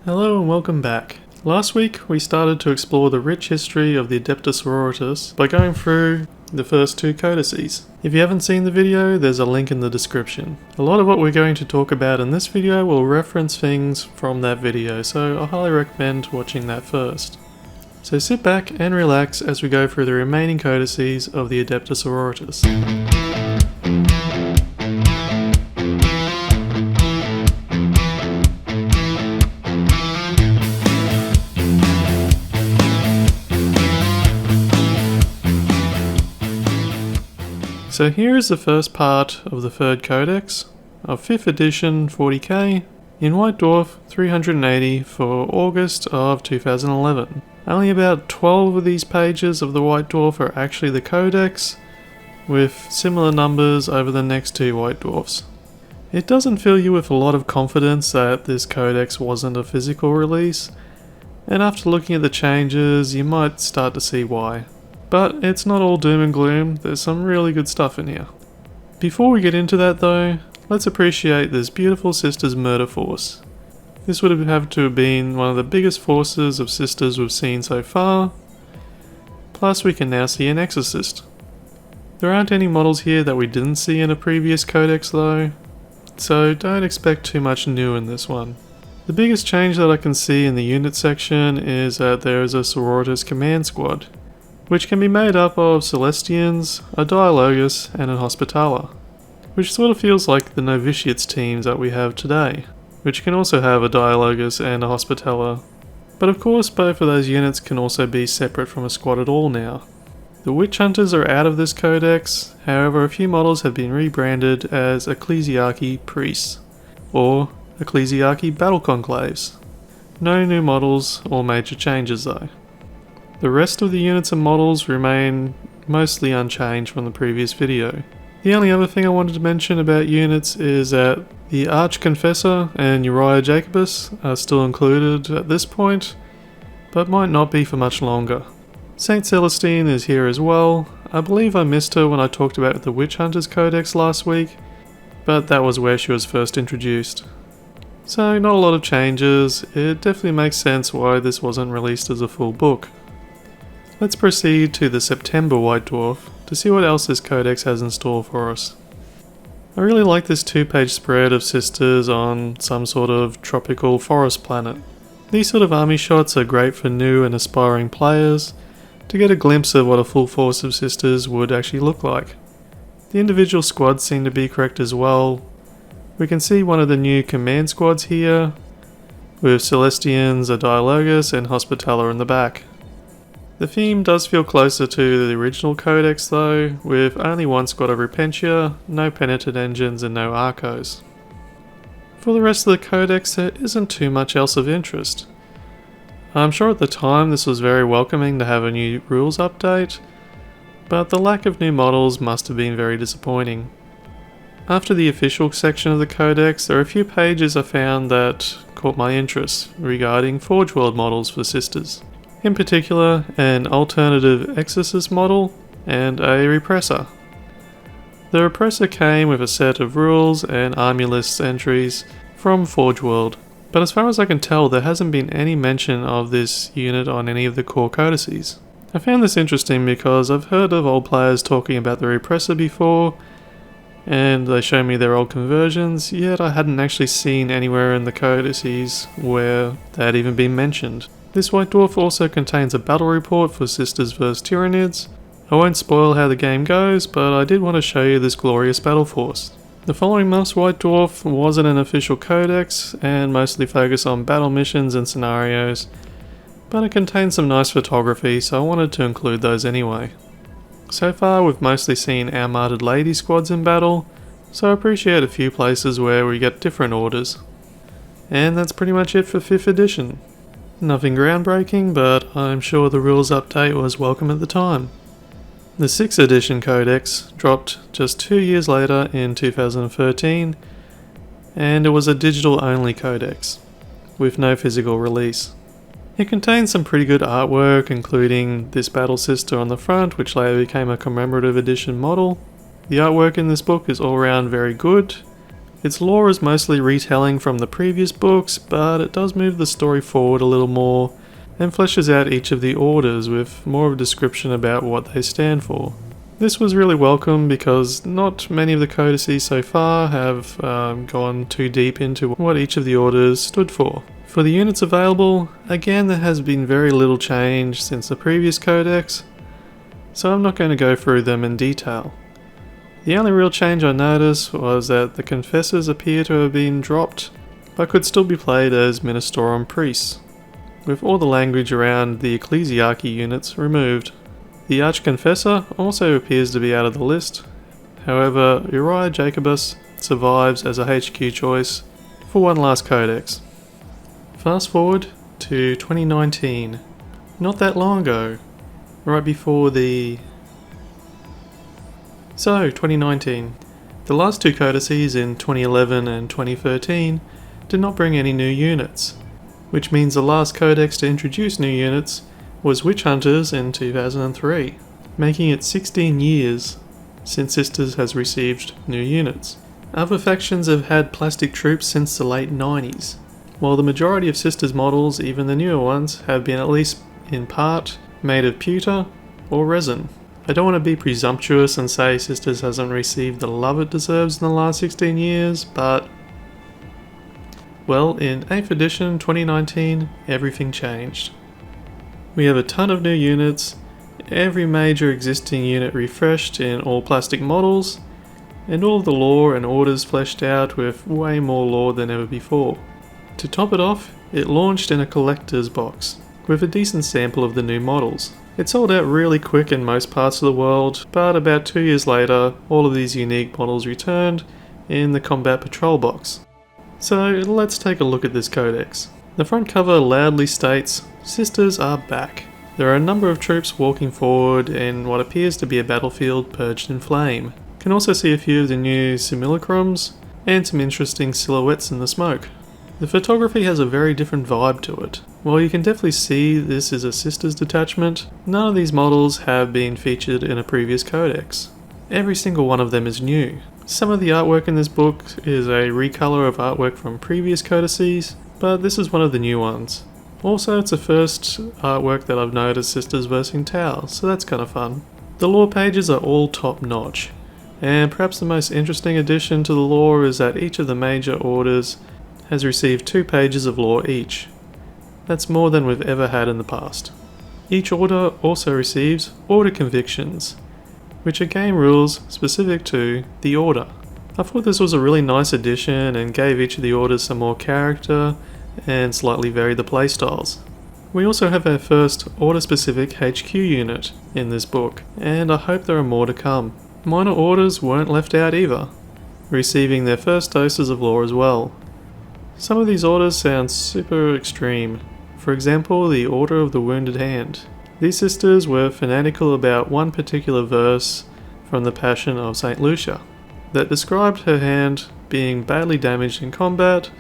Hello and welcome back. Last week we started to explore the rich history of the Adepta Sororitas by going through the first two codices. If you haven't seen the video, there's a link in the description. A lot of what we're going to talk about in this video will reference things from that video, so I highly recommend watching that first. So sit back and relax as we go through the remaining codices of the Adepta Sororitas. So here is the first part of the third codex of 5th edition 40k in White Dwarf 380 for August of 2011. Only about 12 of these pages of the White Dwarf are actually the codex, with similar numbers over the next two White Dwarfs. It doesn't fill you with a lot of confidence that this codex wasn't a physical release, and after looking at the changes you might start to see why. But it's not all doom and gloom, there's some really good stuff in here. Before we get into that though, let's appreciate this beautiful Sisters murder force. This would have to have been one of the biggest forces of Sisters we've seen so far, plus we can now see an Exorcist. There aren't any models here that we didn't see in a previous codex though, so don't expect too much new in this one. The biggest change that I can see in the unit section is that there is a Sororitas command squad, which can be made up of Celestians, a Dialogus, and an Hospitaller, which sort of feels like the Novitiates teams that we have today, which can also have a Dialogus and a Hospitaller. But of course both of those units can also be separate from a squad at all now. The Witch Hunters are out of this codex, however a few models have been rebranded as Ecclesiarchy Priests, or Ecclesiarchy Battle Conclaves. No new models or major changes though. The rest of the units and models remain mostly unchanged from the previous video. The only other thing I wanted to mention about units is that the Archconfessor and Uriah Jacobus are still included at this point, but might not be for much longer. Saint Celestine is here as well. I believe I missed her when I talked about the Witch Hunters Codex last week, but that was where she was first introduced. So not a lot of changes, it definitely makes sense why this wasn't released as a full book. Let's proceed to the September White Dwarf to see what else this codex has in store for us. I really like this 2-page spread of Sisters on some sort of tropical forest planet. These sort of army shots are great for new and aspiring players to get a glimpse of what a full force of Sisters would actually look like. The individual squads seem to be correct as well. We can see one of the new command squads here, with Celestians, a Dialogus, and Hospitaller in the back. The theme does feel closer to the original codex though, with only one squad of Repentia, no penitent engines and no archos. For the rest of the codex there isn't too much else of interest. I'm sure at the time this was very welcoming to have a new rules update, but the lack of new models must have been very disappointing. After the official section of the codex, there are a few pages I found that caught my interest regarding Forge World models for Sisters. In particular, an alternative Exorcist model and a Repressor. The Repressor came with a set of rules and army lists entries from Forge World, but as far as I can tell there hasn't been any mention of this unit on any of the core codices. I found this interesting because I've heard of old players talking about the Repressor before, and they show me their old conversions, yet I hadn't actually seen anywhere in the codices where they had even been mentioned. This White Dwarf also contains a battle report for Sisters vs Tyranids. I won't spoil how the game goes, but I did want to show you this glorious battle force. The following month's White Dwarf wasn't an official codex, and mostly focused on battle missions and scenarios, but it contains some nice photography, so I wanted to include those anyway. So far we've mostly seen armored lady squads in battle, so I appreciate a few places where we get different orders. And that's pretty much it for 5th edition. Nothing groundbreaking, but I'm sure the rules update was welcome at the time. The 6th edition codex dropped just 2 years later in 2013, and it was a digital only codex, with no physical release. It contains some pretty good artwork, including this battle sister on the front, which later became a commemorative edition model. The artwork in this book is all around very good. Its lore is mostly retelling from the previous books, but it does move the story forward a little more and fleshes out each of the orders with more of a description about what they stand for. This was really welcome because not many of the codices so far have gone too deep into what each of the orders stood for. For the units available, again there has been very little change since the previous codex, so I'm not going to go through them in detail. The only real change I noticed was that the confessors appear to have been dropped, but could still be played as Ministorum priests, with all the language around the ecclesiarchy units removed. The Archconfessor also appears to be out of the list, however Uriah Jacobus survives as a HQ choice for one last codex. Fast forward to 2019, not that long ago, right before the... So, 2019. The last two codices in 2011 and 2013 did not bring any new units, which means the last codex to introduce new units was Witch Hunters in 2003, making it 16 years since Sisters has received new units. Other factions have had plastic troops since the late 90s, while the majority of Sisters models, even the newer ones, have been at least in part made of pewter or resin. I don't want to be presumptuous and say Sisters hasn't received the love it deserves in the last 16 years, but well, in 8th edition 2019, everything changed. We have a ton of new units, every major existing unit refreshed in all plastic models, and all of the lore and orders fleshed out with way more lore than ever before. To top it off, it launched in a collector's box, with a decent sample of the new models. It sold out really quick in most parts of the world, but about 2 years later, all of these unique models returned in the Combat Patrol box. So let's take a look at this codex. The front cover loudly states, Sisters are back. There are a number of troops walking forward in what appears to be a battlefield purged in flame. You can also see a few of the new simulacrums and some interesting silhouettes in the smoke. The photography has a very different vibe to it. While you can definitely see this is a Sisters detachment, none of these models have been featured in a previous codex. Every single one of them is new. Some of the artwork in this book is a recolor of artwork from previous codices, but this is one of the new ones. Also, it's the first artwork that I've noticed Sisters versing Tau, so that's kind of fun. The lore pages are all top notch, and perhaps the most interesting addition to the lore is that each of the major orders has received 2 pages of lore each. That's more than we've ever had in the past. Each order also receives order convictions, which are game rules specific to the order. I thought this was a really nice addition and gave each of the orders some more character and slightly varied the playstyles. We also have our first order-specific HQ unit in this book, and I hope there are more to come. Minor orders weren't left out either, receiving their first doses of lore as well. Some of these orders sound super extreme. For example, the Order of the Wounded Hand. These sisters were fanatical about one particular verse from the Passion of St. Lucia that described her hand being badly damaged in combat,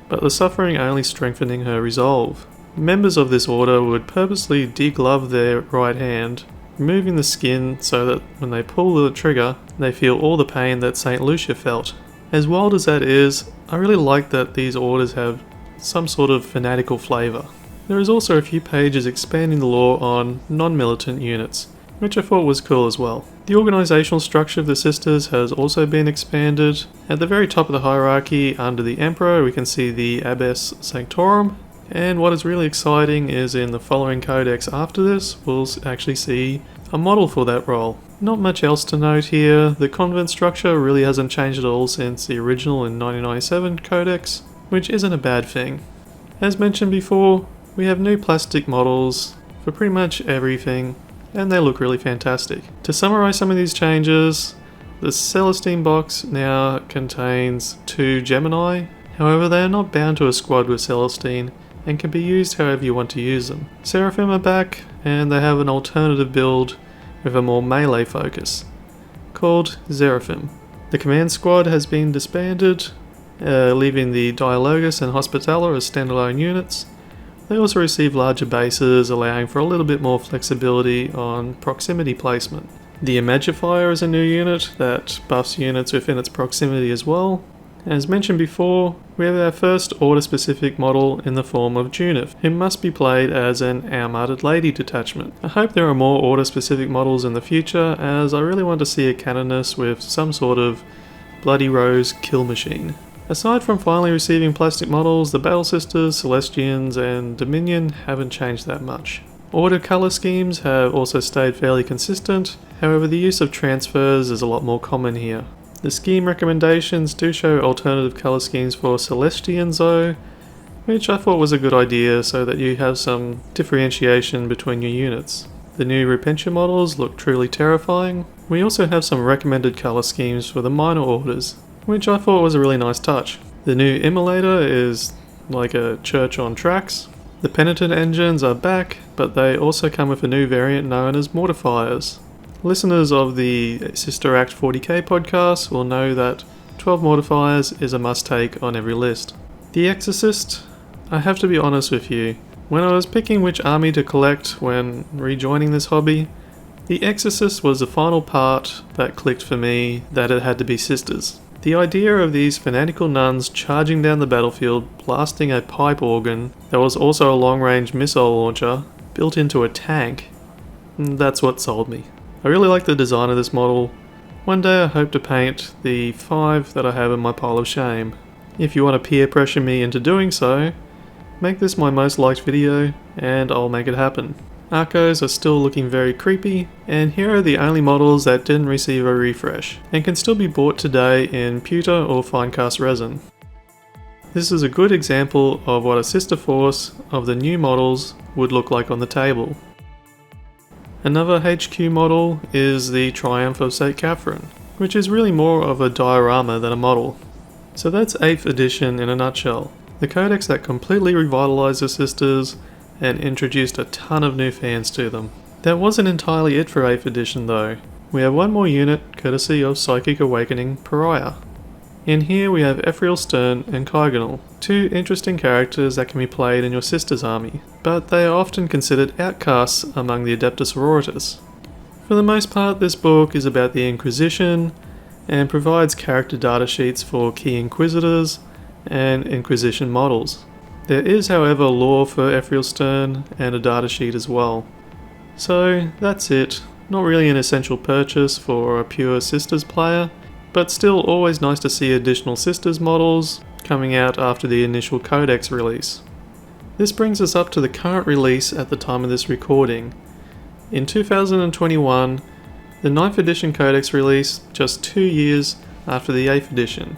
but the suffering only strengthening her resolve. Members of this order would purposely deglove their right hand, removing the skin so that when they pull the trigger, they feel all the pain that St. Lucia felt. As wild as that is, I really like that these orders have some sort of fanatical flavour. There is also a few pages expanding the lore on non-militant units, which I thought was cool as well. The organisational structure of the Sisters has also been expanded. At the very top of the hierarchy, under the Emperor, we can see the Abbess Sanctorum, and what is really exciting is in the following codex after this, we'll actually see a model for that role. Not much else to note here. The convent structure really hasn't changed at all since the original in 1997 codex, which isn't a bad thing. As mentioned before, we have new plastic models for pretty much everything, and they look really fantastic. To summarise some of these changes, the Celestine box now contains 2 Gemini, however they are not bound to a squad with Celestine and can be used however you want to use them. Seraphim are back, and they have an alternative build with a more melee focus, called Seraphim. The command squad has been disbanded, leaving the Dialogus and Hospitaller as standalone units. They also receive larger bases, allowing for a little bit more flexibility on proximity placement. The Imagifier is a new unit that buffs units within its proximity as well, As mentioned before, we have our first order-specific model in the form of Junif, who must be played as an Armored Lady detachment. I hope there are more order-specific models in the future, as I really want to see a canoness with some sort of Bloody Rose kill machine. Aside from finally receiving plastic models, the Battle Sisters, Celestians, and Dominion haven't changed that much. Order colour schemes have also stayed fairly consistent, however the use of transfers is a lot more common here. The scheme recommendations do show alternative colour schemes for Celestians though, which I thought was a good idea so that you have some differentiation between your units. The new Repentia models look truly terrifying. We also have some recommended colour schemes for the minor orders, which I thought was a really nice touch. The new Immolator is like a church on tracks. The Penitent engines are back, but they also come with a new variant known as Mortifiers. Listeners of the Sister Act 40k podcast will know that 12 Mortifiers is a must-take on every list. The Exorcist, I have to be honest with you, when I was picking which army to collect when rejoining this hobby, the Exorcist was the final part that clicked for me that it had to be sisters. The idea of these fanatical nuns charging down the battlefield, blasting a pipe organ that was also a long-range missile launcher built into a tank, that's what sold me. I really like the design of this model. One day I hope to paint the 5 that I have in my pile of shame. If you want to peer pressure me into doing so, make this my most liked video and I'll make it happen. Arcos are still looking very creepy, and here are the only models that didn't receive a refresh and can still be bought today in pewter or fine cast resin. This is a good example of what a sister force of the new models would look like on the table. Another HQ model is the Triumph of St. Catherine, which is really more of a diorama than a model. So that's 8th edition in a nutshell. The codex that completely revitalized the sisters and introduced a ton of new fans to them. That wasn't entirely it for 8th edition though. We have one more unit courtesy of Psychic Awakening Pariah. In here we have Ephriel Stern and Kygonal, 2 interesting characters that can be played in your sister's army, but they are often considered outcasts among the Adepta Sororitas. For the most part, this book is about the Inquisition and provides character data sheets for key Inquisitors and Inquisition models. There is however lore for Ephriel Stern and a data sheet as well. So that's it, not really an essential purchase for a pure Sisters player, but still always nice to see additional Sisters models coming out after the initial Codex release. This brings us up to the current release at the time of this recording. In 2021, the 9th edition Codex released just 2 years after the 8th edition.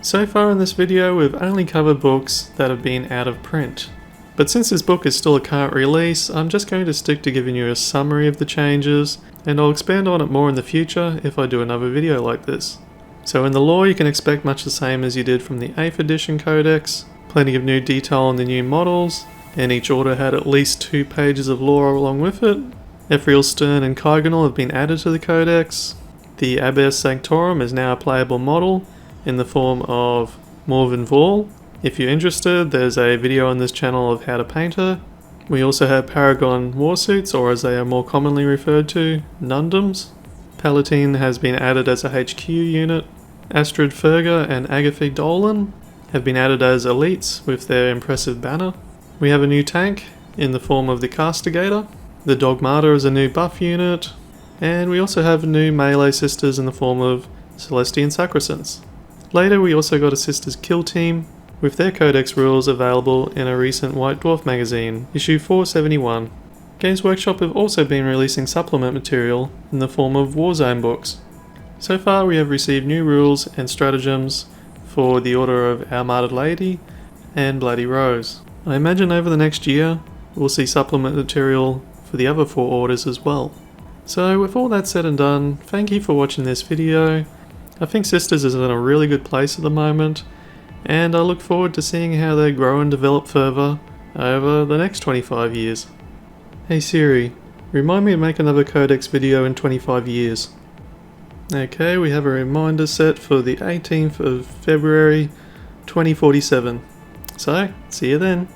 So far in this video we've only covered books that have been out of print. But since this book is still a current release, I'm just going to stick to giving you a summary of the changes, and I'll expand on it more in the future if I do another video like this. So in the lore you can expect much the same as you did from the 8th edition Codex, plenty of new detail on the new models, and each order had at least 2 pages of lore along with it. Ephriel Stern and Kygonal have been added to the Codex. The Abbess Sanctorum is now a playable model in the form of Morven Vall. If you're interested, there's a video on this channel of how to paint her. We also have Paragon Warsuits, or as they are more commonly referred to, Nundums. Palatine has been added as a HQ unit. Astrid Ferger and Agatha Dolan have been added as elites with their impressive banner. We have a new tank in the form of the Castigator. The Dogmata is a new buff unit. And we also have new melee sisters in the form of Celestian Sacrosants. Later we also got a sisters kill team, with their codex rules available in a recent White Dwarf magazine, issue 471. Games Workshop have also been releasing supplement material in the form of Warzone books. So far we have received new rules and stratagems for the Order of Armored Lady and Bloody Rose. I imagine over the next year we'll see supplement material for the other 4 orders as well. So with all that said and done, thank you for watching this video. I think Sisters is in a really good place at the moment, and I look forward to seeing how they grow and develop further over the next 25 years. Hey Siri, remind me to make another Codex video in 25 years. Okay, we have a reminder set for the 18th of February 2047. So, see you then.